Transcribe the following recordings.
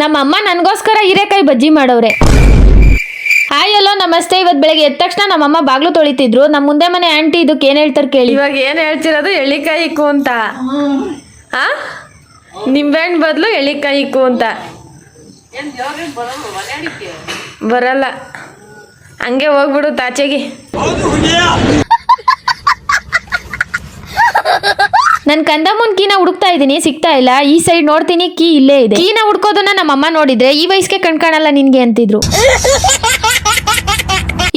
ನಮ್ಮಮ್ಮ ನನಗೋಸ್ಕರ ಹೀರೆಕಾಯಿ ಬಜ್ಜಿ ಮಾಡವ್ರೆ. ಹಾಯ್ ಹಲೋ ನಮಸ್ತೆ. ಇವತ್ತು ಬೆಳಗ್ಗೆ ಎದ್ದ ತಕ್ಷಣ ನಮ್ಮಮ್ಮ ಬಾಗ್ಲು ತೊಳಿತಿದ್ರು. ನಮ್ಮ ಮುಂದೆ ಮನೆ ಆಂಟಿ ಇದಕ್ಕೆ ಏನ್ ಹೇಳ್ತಾರೆ ಕೇಳಿ. ಇವಾಗ ಏನ್ ಹೇಳ್ತಿರೋದು? ಎಳ್ಳಿಕಾಯಿ ಇಕ್ಕು ಅಂತ. ಹಾ, ನಿಂಬೆಹಣ್ಣು ಬದಲು ಎಳ್ಳಿಕಾಯಿ ಇಕ್ಕು ಅಂತ. ಬರಲ್ಲ, ಹಂಗೆ ಹೋಗ್ಬಿಡು ತಾಚೆಗೆ. ನನ್ ಕಂದಮ್ಮನ್ ಕೀನ ಹುಡುಕ್ತಾ ಇದೀನಿ, ಸಿಗ್ತಾ ಇಲ್ಲ. ಈ ಸೈಡ್ ನೋಡ್ತೀನಿ, ಕೀ ಇಲ್ಲೇ ಇದೆ. ಕೀನ ಹುಡ್ಕೋದನ್ನ ನಮ್ಮಮ್ಮ ನೋಡಿದ್ರೆ ಈ ವಯಸ್ಸಿಗೆ ಕಣ್ಕಾಣಲ್ಲ ನಿನ್ಗೆ ಅಂತಿದ್ರು.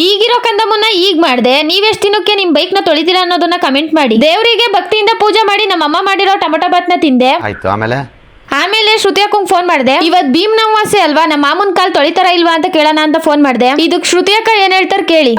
ಈಗಿರೋ ಕಂದಮ್ಮನ್ನ ಈಗ ಮಾಡ್ದೆ. ನೀವೆಷ್ಟು ದಿನಕ್ಕೆ ನಿಮ್ ಬೈಕ್ ನ ತೊಳಿತೀರಾ ಅನ್ನೋದನ್ನ ಕಮೆಂಟ್ ಮಾಡಿ. ದೇವರಿಗೆ ಭಕ್ತಿಯಿಂದ ಪೂಜೆ ಮಾಡಿ ನಮ್ಮಮ್ಮ ಮಾಡಿರೋ ಟೊಮೆಟೊ ಬಾತ್ನ ತಿಂದೆ. ಆಮೇಲೆ ಶ್ರುತಿ ಅಕ್ಕಂಗ್ ಫೋನ್ ಮಾಡಿದೆ. ಇವತ್ ಭೀಮ್ ನವಾಸೆ ಅಲ್ವಾ, ನಮ್ಮ ಮಾಮೂನ್ ಕಾಲ್ ತೊಳಿತಾರ ಇಲ್ವಾ ಅಂತ ಕೇಳೋಣ ಅಂತ ಫೋನ್ ಮಾಡಿದೆ. ಇದಕ್ ಶ್ರುತಿ ಅಕ್ಕ ಏನ್ ಹೇಳ್ತಾರ ಕೇಳಿ.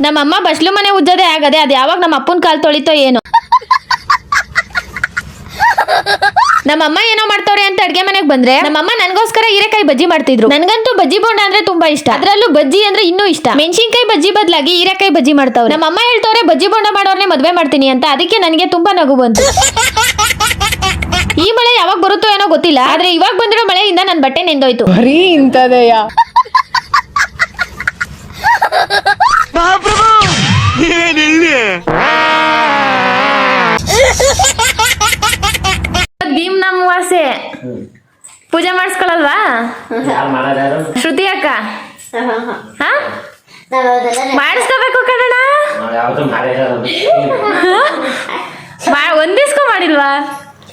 ನಮ್ಮಮ್ಮ ಬಸ್ಲು ಮನೆ ಉಜ್ಜೋದೇ ಆಗದೆ, ಅದ್ ಯಾವಾಗ ನಮ್ಮ ಅಪ್ಪನ ಕಾಲ್ ತೊಳಿತೋ ಏನೋ. ನಮ್ಮಮ್ಮ ಏನೋ ಮಾಡ್ತವ್ರೆ ಅಂತ ಅಡ್ಗೆ ಮನೆಗೆ ಬಂದ್ರೆ ನಮ್ಮಮ್ಮ ನನಗೋಸ್ಕರ ಹೀರೆಕಾಯಿ ಬಜ್ಜಿ ಮಾಡ್ತಿದ್ರು. ನನ್ಗಂತೂ ಬಜ್ಜಿ ಬೋಂಡ ಅಂದ್ರೆ ತುಂಬಾ ಇಷ್ಟ. ಅದ್ರಲ್ಲೂ ಬಜ್ಜಿ ಅಂದ್ರೆ ಇನ್ನೂ ಇಷ್ಟ. ಮೆಣಸಿನ್ಕಾಯಿ ಬಜ್ಜಿ ಬದಲಾಗಿ ಹೀರೆಕಾಯಿ ಬಜ್ಜಿ ಮಾಡ್ತಾವ್ರೆ. ನಮ್ಮಮ್ಮ ಹೇಳ್ತವ್ರೆ ಬಜ್ಜಿ ಬೋಂಡ ಮಾಡೋರ್ನೆ ಮದ್ವೆ ಮಾಡ್ತೀನಿ ಅಂತ. ಅದಕ್ಕೆ ನನಗೆ ತುಂಬಾ ನಗು ಬಂತು. ಈ ಮಳೆ ಯಾವಾಗ ಬರುತ್ತೋ ಏನೋ ಗೊತ್ತಿಲ್ಲ, ಆದ್ರೆ ಇವಾಗ ಬಂದಿರೋ ಮಳೆಯಿಂದ ನನ್ನ ಬಟ್ಟೆ ನೆಂದೋಯ್ತು. ಬರೀ ಇಂತದೆಯ. ಭೀಮ್ ನಮವಾಸೆ ಪೂಜೆ ಮಾಡಿಸ್ಕೊಳಲ್ವಾ ಶ್ರುತಿ ಅಕ್ಕ? ಮಾಡಿಸ್ಕೋಬೇಕು ಕಣಣ್ಣ. ಒಂದಿಸ್ಕೊ ಮಾಡಿಲ್ವಾ?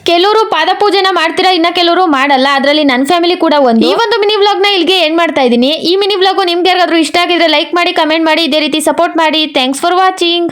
ಕೆಲವರು ಪಾದ ಪೂಜೆನ ಮಾಡ್ತೀರಾ, ಇನ್ನ ಕೆಲವರು ಮಾಡಲ್ಲ. ಅದರಲ್ಲಿ ನನ್ನ ಫ್ಯಾಮಿಲಿ ಕೂಡ ಒಂದು. ಈ ಒಂದು ಮಿನಿ ವ್ಲಾಗ್ ನ ಇಲ್ಲಿಗೆ ಎಂಡ್ ಮಾಡ್ತಾ ಇದ್ದೀನಿ. ಈ ಮಿನಿ ವ್ಲಾಗು ನಿಮ್ಗೆ ಯಾರಿಗಾದ್ರೂ ಇಷ್ಟ ಆಗಿದ್ರೆ ಲೈಕ್ ಮಾಡಿ, ಕಮೆಂಟ್ ಮಾಡಿ, ಇದೇ ರೀತಿ ಸಪೋರ್ಟ್ ಮಾಡಿ. Thanks for watching.